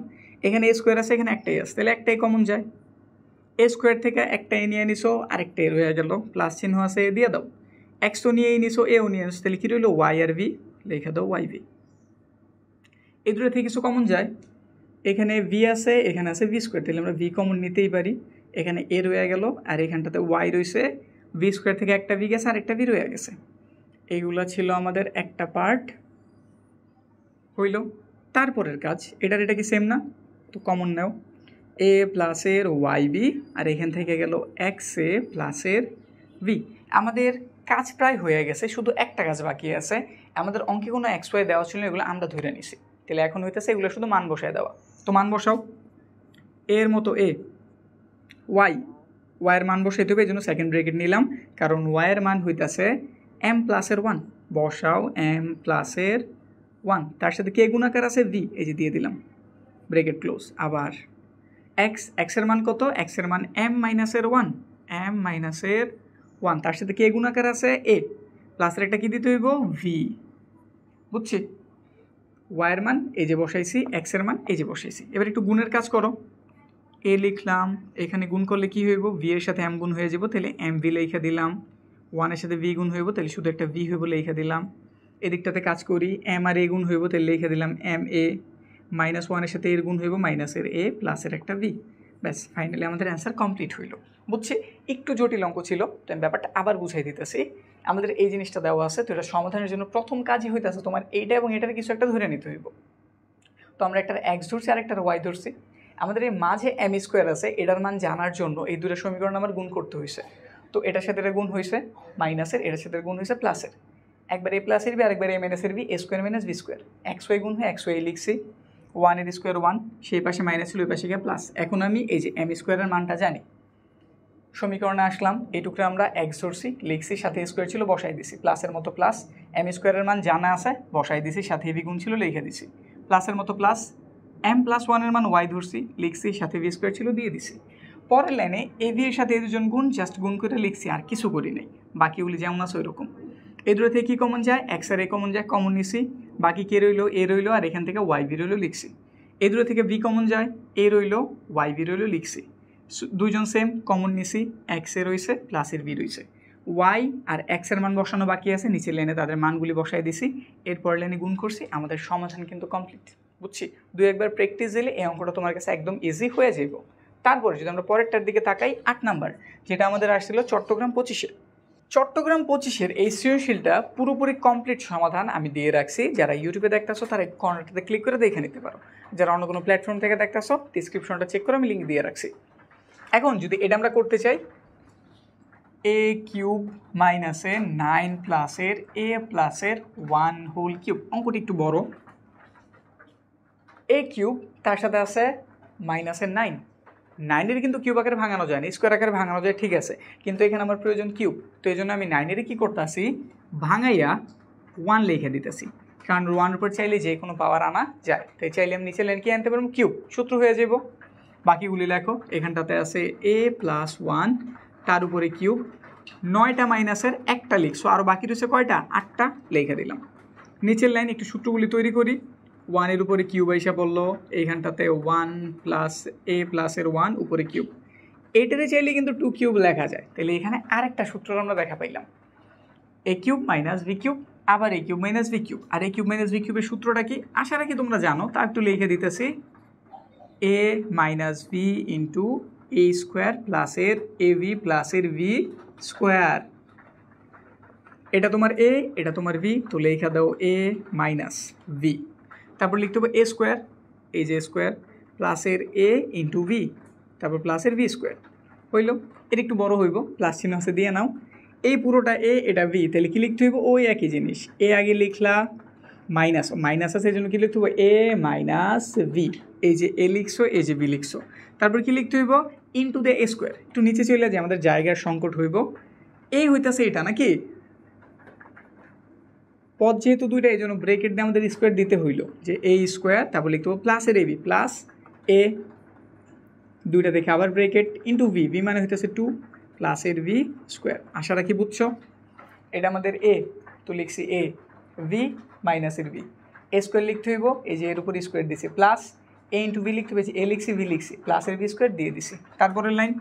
এখানে এ স্কোয়ার আছে, এখানে একটাই আছে, তাহলে একটাই কমন যায়, এ স্কোয়ার থেকে একটা এ নিয়ে নিছো, আরেকটা এ রয়ে গেল, প্লাস চিহ্ন আছে এ দিয়ে দাও, এক্স তো নিয়েই নিছো, এও নিয়ে নিছো, তাহলে কী রইলো ওয়াই আর ভি, লেখা দাও ওয়াই ভি। এই দুটো থেকে কিছু কমন যায়, এখানে ভি আছে, এখানে আছে ভি স্কোয়ার, তাহলে আমরা ভি কমন নিতেই পারি, এখানে এ রয়ে গেল, আর এখানটাতে ওয়াই রয়েছে, ভি স্কোয়ার থেকে একটা ভি গেছে আর একটা ভি রয়ে গেছে। এইগুলো ছিল আমাদের একটা পার্ট হইল। তারপরের কাজ এটা কি সেম না, তো কমন নাও, এ প্লাসের ওয়াই বি, আর এখান থেকে গেল এক্স এ প্লাসের ভি। আমাদের কাজ প্রায় হয়ে গেছে, শুধু একটা কাজ বাকি আছে, আমাদের অঙ্কে কোনো এক্স ওয়াই দেওয়া ছিল, এগুলো আমরা ধরে নিছি, তাহলে এখন হইতেছে এগুলো শুধু মান বসায় দেওয়া। তো মান বসাও, এর মতো এ ওয়াইয়ের মান বসাইতে হবে, এই জন্য সেকেন্ড ব্রেকেট নিলাম, কারণ ওয়াইয়ের মান হইতেছে এম প্লাসের 1, বসাও এম প্লাসের 1, তার সাথে কে গুণাকার আছে ভি, এই যে দিয়ে দিলাম, ব্রেকেট ক্লোজ। আবার এক্সের মান কত, এক্সের মান এম মাইনাসের 1, তার সাথে কে গুণাকার আছে এ, প্লাসের একটা কী দিতে হইব ভি, বুঝছি। ওয়াইয়ের মান এই যে বসাইছি, এক্সের মান এই যে বসাইছি, এবার একটু গুণের কাজ করো, এ লিখলাম, এখানে গুণ করলে কী হইব ভি এর সাথে এম গুণ হয়ে যাব, তাহলে এম ভি লেখা দিলাম, 1-এর সাথে ভি গুণ হইব, তাহলে শুধু একটা ভি হইব লেখা দিলাম। এদিকটাতে কাজ করি, এম আর এ গুণ হইব, তাহলে লিখে দিলাম এম এ, মাইনাস 1-এর সাথে এর গুণ হইব, মাইনাসের এ প্লাসের একটা ভি, ব্যাস ফাইনালি আমাদের অ্যান্সার কমপ্লিট হইল। বুঝছি একটু জটিল অঙ্ক ছিল, তো আমি ব্যাপারটা আবার বুঝাই দিতেছি। আমাদের এই জিনিসটা দেওয়া আছে, তো এটা সমাধানের জন্য প্রথম কাজই হইতেছে তোমার এইটা এবং এটার কিছু একটা ধরে নিতে হইব। তো আমরা একটার এক্স ধরছি আর একটার ওয়াই ধরছি, আমাদের এই মাঝে এম স্কোয়ার আছে, এটার মান জানার জন্য এই দুটো সমীকরণ আমার গুণ করতে হয়েছে। তো এটার সাথে এটা গুণ হয়েছে মাইনাসের, এটার সাথে গুণ হয়েছে প্লাসের, একবার এ প্লাসের বি আর একবার এ মাইনাসের B, A square minus B square, X Y গুণ হয়ে এক্স ওয়াই লিখছি, 1-এর স্কোয়ার 1, সেই পাশে মাইনাস ছিল, ওই পাশে গিয়ে প্লাস। এখন আমি এই যে এম স্কোয়ারের মানটা জানি, সমীকরণে আসলাম, এইটুকু আমরা এক্স ধরছি লিখছি, সাথে স্কোয়ার ছিল বসাই দিছি, প্লাসের মতো প্লাস, এম স্কোয়ারের মান জানা আছে বসাই দিছি, সাথে ভি গুণ ছিল লিখে দিছি, প্লাসের মতো প্লাস, এম প্লাস 1-এর মান ওয়াই ধরছি লিখছি, সাথে ভি স্কোয়ার ছিল দিয়ে দিছি। পরের লাইনে এ ভি এর সাথে এই দুজন গুণ, জাস্ট গুণ করে লিখছি, আর কিছু করি নাই, বাকিগুলি যেমন আছে ওই রকম। এই দুটো থেকে কী কমন যায়, এক্স আর এ কমন যায়, কমন নিছি, বাকি কে রইলো এ রইলো, আর এখান থেকে ওয়াই ভি রইলো লিখছি। এই দুটো থেকে ভি কমন যায়, এ রইলো ওয়াই ভি রইলো লিখছি, দুইজন সেম কমন নিছি, এক্স এ রয়েছে প্লাসের ভি রয়েছে, ওয়াই আর এক্সের মান বসানো বাকি আছে, নিচের লাইনে তাদের মানগুলি বসাই দিছি, এরপর লাইনে গুণ করছি, আমাদের সমাধান কিন্তু কমপ্লিট। বুঝছি, দুই একবার প্র্যাকটিস দিলে এই অঙ্কটা তোমার কাছে একদম ইজি হয়ে যাব। তারপরে যদি আমরা পরেরটার দিকে তাকাই, 8 নাম্বার, যেটা আমাদের আসছিল চট্টগ্রাম 25-এর এই সৃজনশীলটা পুরোপুরি কমপ্লিট সমাধান আমি দিয়ে রাখছি। যারা ইউটিউবে দেখতেছো তারা কর্নারটাতে ক্লিক করে দেখে নিতে পারো, যারা অন্য কোনো প্ল্যাটফর্ম থেকে দেখতেছো ডিসক্রিপশনটা চেক করে আমি লিঙ্ক দিয়ে রাখছি। এখন যদি এটা আমরা করতে চাই, এ কিউব মাইনাসে 9 প্লাসের এ প্লাসের 1 হোল কিউব, অঙ্কটি একটু বড়, এ কিউব তার সাথে আছে মাইনাসের 9, 9-এর কিন্তু কিউব আকারে ভাঙানো যায় না, স্কোয়ার আকারে ভাঙানো যায়, ঠিক আছে, কিন্তু এখানে আমার প্রয়োজন কিউব, তো এই জন্য আমি 9-এর কী করতেছি, ভাঙাইয়া 1 লিখে দিতেছি, কারণ 1 উপর চাইলে যে কোনো পাওয়ার আনা যায়, তাই চাইলে আমি নিচে লাইন কি আনতে পারবো, কিউব, সূত্র হয়ে যাব। বাকিগুলি লেখো, এখানটাতে আছে a+1 তার উপরে কিউব, 9টা মাইনাসের একটা লিখছো, আর বাকি রয়েছে কয়টা, 8টা, লিখে দিলাম। নিচের লাইন একটু সূত্রগুলি তৈরি করি, 1-এর উপরে কিউব আইসা পড়লো, এইখানটাতে 1 প্লাস a প্লাসের 1 উপরে কিউব, এইটারে চাইলে কিন্তু 2 কিউব লেখা যায়, তাহলে এখানে আরেকটা সূত্র আমরা দেখা পাইলাম, a cube minus B cube, আবার a cube minus B cube, আর a কিউব মাইনাস বি কিউবের সূত্রটা কি, আশা রাখি তোমরা জানো, তা একটু লিখে দিতেছি, a minus B into A square প্লাসের এ ভি প্লাসের ভি স্কোয়ার, এটা তোমার এ, এটা তোমার ভি, তো লেখা দাও এ মাইনাস ভি, তারপর লিখতে হবে এ স্কোয়ার, এই যে স্কোয়ার প্লাসের এ ইন্টু ভি, তারপর প্লাসের ভি স্কোয়ার, হইল, এটা একটু বড় হইব, প্লাস চিহ্ন আছে দিয়ে নাও, এই পুরোটা এ, এটা ভি, তাহলে কি লিখতে হইব, ওই একই জিনিস, এ আগে লিখলা, মাইনাস মাইনাস আছে এই জন্য কী লিখতে হইব, এ মাইনাস ভি, এই যে এ লিখছো, এই যে ভি লিখছো, তারপর কি লিখতে হইব, ইন্টু দ্য এ স্কোয়ার, একটু নিচে চলে যে আমাদের জায়গার সংকট হইব, এই হইতাছে এটা নাকি পদ যেহেতু দুইটা, এই জন্য ব্রেকেট দিয়ে আমাদের স্কোয়ার দিতে হইল, যে এ স্কোয়ার, তারপর লিখতে হবে প্লাসের এ বি প্লাস এ, দুইটা দেখে আবার ব্রেকেট ইন্টু ভি, ভি মানে হইতেছে 2 প্লাসের ভি স্কোয়ার, আশা রাখি বুঝছো, এটা আমাদের এ, তো লিখছি এ ভি মাইনাসের ভি, এ স্কোয়ার লিখতে হইব, এই যে এর উপর স্কোয়ার দিছি, প্লাস এ ইন্টু ভি লিখতে পেয়েছি, এ লিখছি ভি লিখছি, প্লাসের ভি স্কোয়ার দিয়ে দিছি, তারপরের লাইন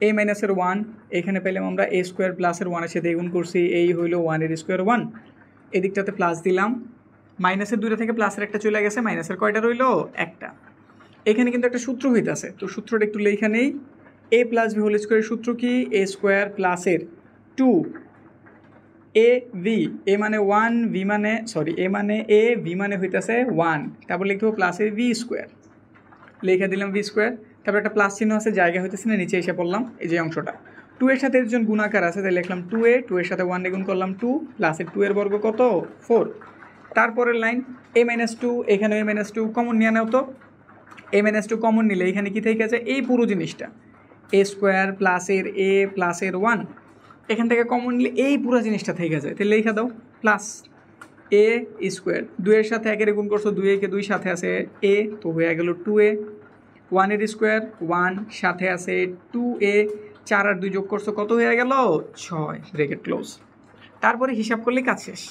এ মাইনাসের 1, এখানে পেলাম আমরা এ স্কোয়ার প্লাসের 1-এর সাথে গুণ করছি, এই হইল 1-এর স্কোয়ার 1, এদিকটাতে প্লাস দিলাম, মাইনাসের 2টা থেকে প্লাসের একটা চলে গেছে, মাইনাসের কয়টা রইল, একটা, এখানে কিন্তু একটা সূত্র হইতেছে, তো সূত্রটা একটু লেখা নেই, এ প্লাস ভি হোল স্কোয়ারের সূত্র কি, এ স্কোয়ার প্লাসের 2 এ ভি, এ মানে 1, ভি মানে সরি এ মানে এ, ভি মানে হইতেছে 1, তারপর লিখতে হবে প্লাসের ভি স্কোয়ার, লিখে দিলাম ভি স্কোয়ার, তারপর একটা প্লাস চিহ্ন আছে, জায়গা হইতেছে না, নিচে এসে পড়লাম, এই যে অংশটা 2 এর সাথে একজন গুণাকার আছে, তাই লিখলাম 2a, 2 এর সাথে 1 গুণ করলাম 2, প্লাসের 2 এর বর্গ কত 4, তারপরের লাইন a মাইনাস 2, এখানে a মাইনাস 2 কমন নিয়ে নাও, তো a মাইনাস 2 কমন নিলে এখানে কি থেকে আছে, এই পুরো জিনিসটা এ স্কোয়ার প্লাসের এ প্লাসের 1, এখান থেকে কমন নিলে এই পুরো জিনিসটা থেকে যায়, তাহলে লেখা দাও প্লাস এ স্কোয়ার, 2 এর সাথে 1 গুণ করছো, 2 একে 2 সাথে আছে এ, তো হয়ে গেল 2a, 1-এর স্কোয়ার 1, সাথে আছে 2a, 4 আর 2 যোগ করছো, কত হয়ে গেল 6, ব্রেকেট ক্লোজ, তারপরে হিসাব করলে কাজ শেষ,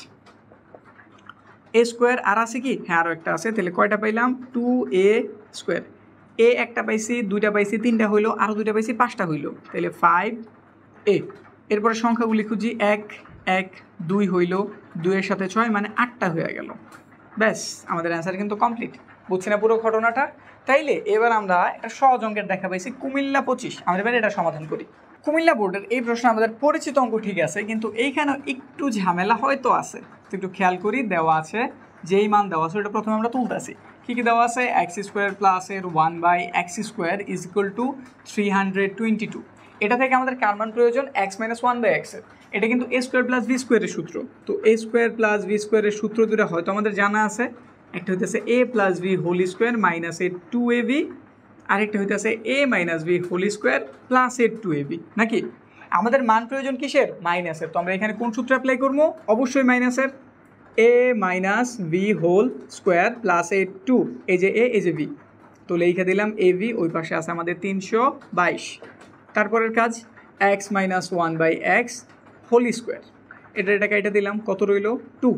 এ স্কোয়ার আর আছে কি, হ্যাঁ আরও একটা আছে, তাহলে কয়টা পাইলাম 2a স্কোয়ার, এ একটা পাইছি, 2টা পাইছি, 3টা হইলো, আরও 2টা পাইছি, 5টা হইলো, তাহলে 5a, এরপরে সংখ্যাগুলি খুঁজি, 1 1 2 হইলো, 2 এর সাথে 6 মানে 8টা হয়ে গেল, ব্যাস আমাদের অ্যান্সার কিন্তু কমপ্লিট, বুঝছি না পুরো ঘটনাটা, তাইলে এবার আমরা একটা সহজ অঙ্কের দেখা পাইছি, কুমিল্লা 25, আমরা এবার এটা সমাধান করি। কুমিল্লা বোর্ডের এই প্রশ্ন আমাদের পরিচিত অঙ্ক ঠিক আছে, কিন্তু এইখানেও একটু ঝামেলা হয়তো আছে, তো একটু খেয়াল করি, দেওয়া আছে যেই মান দেওয়া আছে ওটা প্রথমে আমরা তুলতেছি, কী কী দেওয়া আছে, এক্স স্কোয়ার প্লাসের 1/x square is equal to 322, এটা থেকে আমাদের কার মান প্রয়োজন, এক্স মাইনাস 1/x এর, এটা কিন্তু এ স্কোয়ার প্লাস ভি স্কোয়ারের সূত্র, তো এ স্কোয়ার প্লাস ভি স্কোয়ারের সূত্র দুটো হয়তো আমাদের জানা আছে, একটা হইতেছে A plus B whole square minus এর 2ab, আরেকটা হইতেছে A minus B whole square plus এর 2ab, নাকি আমাদের মান প্রয়োজন কিসের, মাইনাসের, তো আমরা এখানে কোন সূত্র অ্যাপ্লাই করবো, অবশ্যই মাইনাসের, A minus B whole square plus এর 2, এই যে এ, এই যে ভি, তো লিখে দিলাম এ ভি, ওই পাশে আছে আমাদের 322, তারপরের কাজ x minus 1/x whole square, এটাকে এটা দিলাম, কত রইল 2,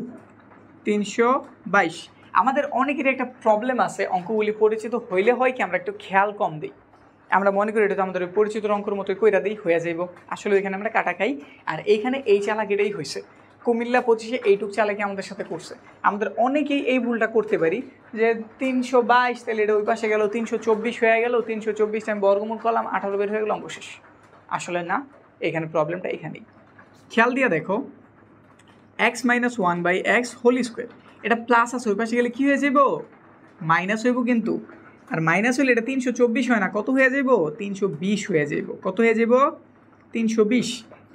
322, আমাদের অনেকেরই একটা প্রবলেম আছে, অঙ্কগুলি পরিচিত হইলে হয় কি আমরা একটু খেয়াল কম দিই, আমরা মনে করি এটা তো আমাদের পরিচিত অঙ্কের মতোই কইরা দিই হয়ে যাইব, আসলে এখানে আমরা কাটা খাই, আর এইখানে এই চালাকিটাই হয়েছে, কুমিল্লা 25-এ এইটুক চালাকি আমাদের সাথে করছে, আমাদের অনেকেই এই ভুলটা করতে পারি, যে 322, তাহলে এটা ওই পাশে গেল 324 হয়ে গেল, 324 আমি বর্গমূল করলাম, 18 বের হয়ে গেল, অঙ্ক শেষ, আসলে না, এখানে প্রবলেমটা এখানেই, খেয়াল দিয়ে দেখো, x minus 1/x whole square, এটা প্লাস আছে, ওই পাশে গেলে কী হয়ে যাব, মাইনাস হইব, কিন্তু আর মাইনাস হলে এটা 324 হয় না, কত হয়ে যাব, 320 হয়ে যাব, কত হয়ে যাব 320,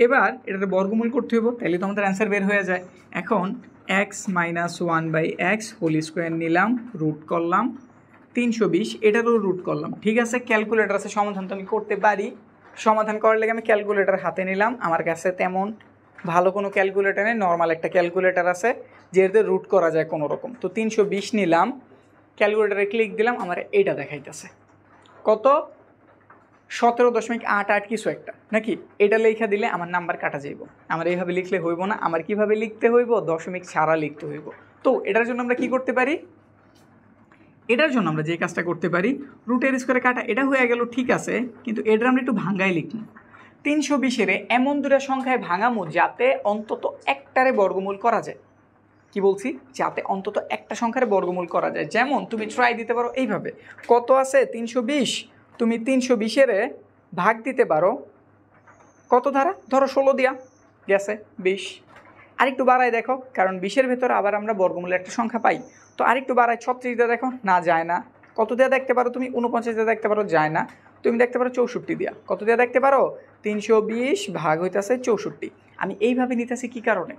এবার এটাতে বর্গমূল করতে হইব, তাহলে তো আমাদের অ্যান্সার বের হয়ে যায়, এখন x minus 1/x whole square নিলাম, রুট করলাম, 320 এটারও রুট করলাম, ঠিক আছে। ক্যালকুলেটর আছে, সমাধান তো আমি করতে পারি। সমাধান করার লেগে আমি ক্যালকুলেটর হাতে নিলাম। আমার কাছে তেমন ভালো কোনো ক্যালকুলেটর নেই, নর্মাল একটা ক্যালকুলেটর আছে যেটাতে রুট করা যায় কোনো রকম। তো 320 নিলাম, ক্যালকুলেটরে ক্লিক দিলাম, আমার এটা দেখাইতেছে কত 17.88 কিছু একটা নাকি। এটা লেখা দিলে আমার নাম্বার কাটা যাইব। আমার এইভাবে লিখলে হইব না, আমার কিভাবে লিখতে হইব, দশমিক ছাড়া লিখতে হইব। তো এটার জন্য আমরা কি করতে পারি, এটার জন্য আমরা যে কাজটা করতে পারি, রুটের স্কোয়ারে কাটা, এটা হয়ে গেল ঠিক আছে, কিন্তু এটা আমরা একটু ভাঙ্গাই লিখব। 320-এর এমন দুটা সংখ্যায় ভাঙামো যাতে অন্তত একটারে বর্গমূল করা যায়। কি বলছি, যাতে অন্তত একটা সংখ্যার বর্গমূল করা যায়। যেমন তুমি ট্রাই দিতে পারো এইভাবে, কত আছে 320, তুমি 320-এর ভাগ দিতে পারো কত দ্বারা, ধরো 16 দিয়া, গেছে 20। আরেকটু বাড়ায় দেখো, কারণ 20-এর ভেতরে আবার আমরা বর্গমূলের একটা সংখ্যা পাই। তো আরেকটু বাড়ায় 36 দিয়ে দেখো, না যায় না। কত দিয়ে দেখতে পারো তুমি, 49 দিয়ে দেখতে পারো, যায় না। তুমি দেখতে পারো 64 দিয়া, কত দিয়ে দেখতে পারো, 320 ভাগ হইতেছে 64। আমি এইভাবে নিতেছি কি কারণে,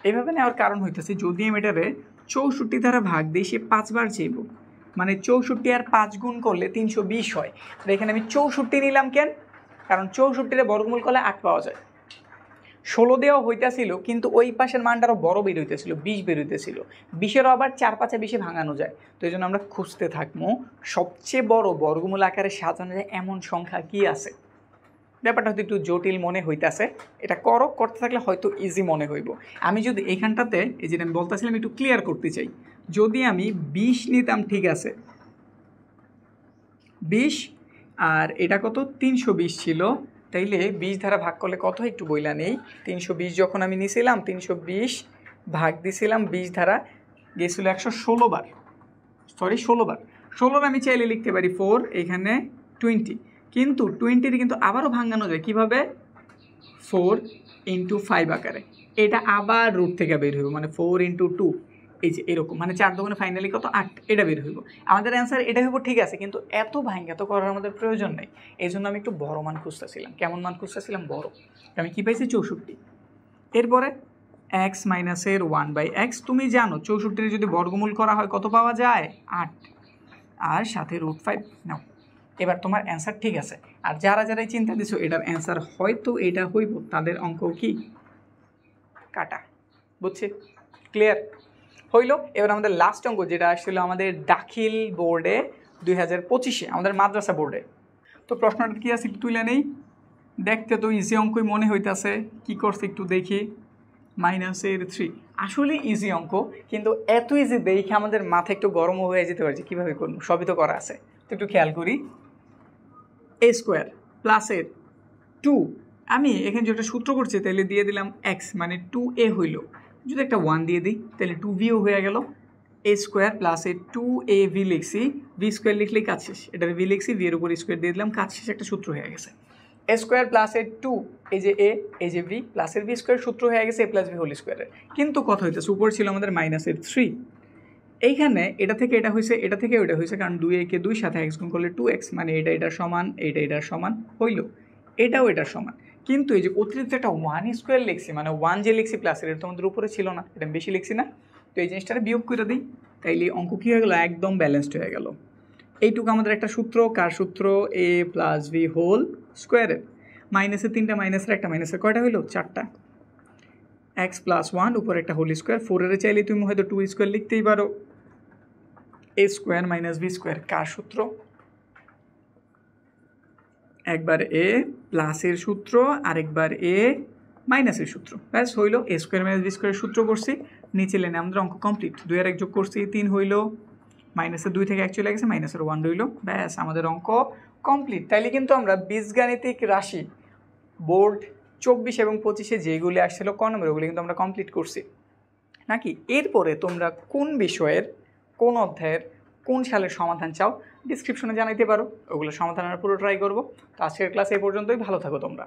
এইভাবে নেওয়ার কারণ হইতেছে যদি আমি এটারে 64 দ্বারা ভাগ দিই, সে 5 বার যাইব, মানে 64 আর 5 গুণ করলে 320 হয়। তো এখানে আমি 64 নিলাম কেন, কারণ 64-এর বর্গমূল করলে 8 পাওয়া যায়। 16 দেওয়া হইতেছিল, কিন্তু ওই পাশের মানটা আরও বড় বের হইতেছিল, 20 বের হইতেছিল। 20-এরও আবার 4-5 20 ভাঙানো যায়। তো এই জন্য আমরা খুঁজতে থাকবো সবচেয়ে বড় বর্গমূল আকারে সাজানো যায় এমন সংখ্যা কি আছে। ব্যাপারটা হয়তো একটু জটিল মনে হইতেছে, এটা করতে থাকলে হয়তো ইজি মনে হইব। আমি যদি এইখানটাতে, এই যেটা আমি বলতেছিলাম একটু ক্লিয়ার করতে চাই, যদি আমি 20 নিতাম, ঠিক আছে 20, আর এটা কত 320 ছিল, তাইলে 20 দ্বারা ভাগ করলে কত একটু বইলা নেই। 320 যখন আমি নিছিলাম, 320 ভাগ দিছিলাম 20 দ্বারা, গেছিল 116 বার, সরি 16 বার। 16 আমি চাইলে লিখতে পারি 4, এখানে 20, কিন্তু 20 কিন্তু আবারও ভাঙানো যায় কিভাবে, 4 × 5 আকারে। এটা আবার রুট থেকে বের হইব, মানে 4 × 2, এই যে এরকম, মানে 4 দোকানে ফাইনালি কত 8, এটা বের হইব। আমাদের অ্যান্সার এটা হইব, ঠিক আছে, কিন্তু এত ভাঙ্গা তো করার আমাদের প্রয়োজন নেই। এই জন্য আমি একটু বড় মান খুঁজতেছিলাম। কেমন মান খুঁজতেছিলাম, বড়। আমি কি পাইছি, 64। এরপরে x - 1/x, তুমি জানো 64-এর যদি বর্গমূল করা হয় কত পাওয়া যায়, 8, আর সাথে √5 নাও। এবার তোমার অ্যান্সার ঠিক আছে। আর যারা যারাই চিন্তা দিছো এটার অ্যান্সার হয়তো এটা হইব, তাদের অঙ্ক কি কাটা, বুঝছি, ক্লিয়ার হইল। এবার আমাদের লাস্ট অঙ্ক যেটা আসছিল আমাদের দাখিল বোর্ডে 2025-এ, আমাদের মাদ্রাসা বোর্ডে। তো প্রশ্নটা কি আছে একটু তুলে নেই। দেখতে তো ইজি অঙ্কই মনে হইতেছে, কি করছে একটু দেখি। -3, আসলে ইজি অঙ্ক, কিন্তু এত ইজি দেখে আমাদের মাথা একটু গরমও হয়ে যেতে পারছে, কীভাবে করবো, সবই তো করা আছে। তো একটু খেয়াল করি, a² প্লাসের 2, আমি এখানে যেটা সূত্র করছি তাহলে দিয়ে দিলাম x, মানে 2a হইল। যদি একটা 1 দিয়ে দিই তাহলে 2bও হয়ে গেল। a² প্লাসের 2ab লিখছি, b² লিখলেই কাজ শেষ। এটার v লিখছি, v এর উপর স্কোয়ার দিয়ে দিলাম, কাজ শেষ, একটা সূত্র হয়ে গেছে। a² প্লাসের 2, এই যে a, এই যে v, প্লাসের v² সূত্র হয়ে গেছে a + b হোল স্কোয়ারের। কিন্তু কথা হইতেছে উপর ছিল আমাদের -3, এইখানে এটা থেকে এটা হয়েছে, এটা থেকে ওইটা হয়েছে, কারণ 2a কে 2 সাথে x গুণ করলে 2x, মানে এটা এটার সমান, এইটা এটার সমান হইল, এটাও এটার সমান। কিন্তু এই যে অতিরিক্ত একটা 1² লিখছি, মানে 1 যে লিখছি প্লাসের, এটা তোমাদের উপরে ছিল না, এটা বেশি লিখছি না। তো এই জিনিসটা বিয়োগ করে দিই, তাইলে অঙ্ক কী হয়ে গেল, একদম ব্যালেন্সড হয়ে গেল। এইটুকু আমাদের একটা সূত্র, কার সূত্র, a + b হোল স্কোয়ারের। মাইনাসের 3টা, মাইনাসের একটা, মাইনাসের কয়টা হইল, 4টা। x + 1 উপর একটা হোল স্কোয়ার, 4-এর চাইলে তুমি হয়তো 2² লিখতেই পারো। a² - b², কার সূত্র, একবার a প্লাসের সূত্র, আরেকবার a মাইনাসের সূত্র, ব্যাস হইল। a² - b² সূত্র করছি, নিচে লেনে আমাদের অঙ্ক কমপ্লিট। 2 আর 1 যোগ করছি, 3 হইল, -2 থেকে 1 চলে গেছে, -1 রইল, ব্যাস আমাদের অঙ্ক কমপ্লিট। তাইলে কিন্তু আমরা বীজগাণিতিক রাশি বোর্ড 24 এবং 25-এ যেগুলি আসছিল ক নম্বর, ওগুলি কিন্তু আমরা কমপ্লিট করছি নাকি। এরপরে তোমরা কোন বিষয়ের, কোন অধ্যায়ের, কোন সালের সমাধান চাও ডিসক্রিপশনে জানাইতে পারো, ওগুলো সমাধানের পুরো ট্রাই করবো। তো আজকের ক্লাস এই পর্যন্তই, ভালো থাকো তোমরা।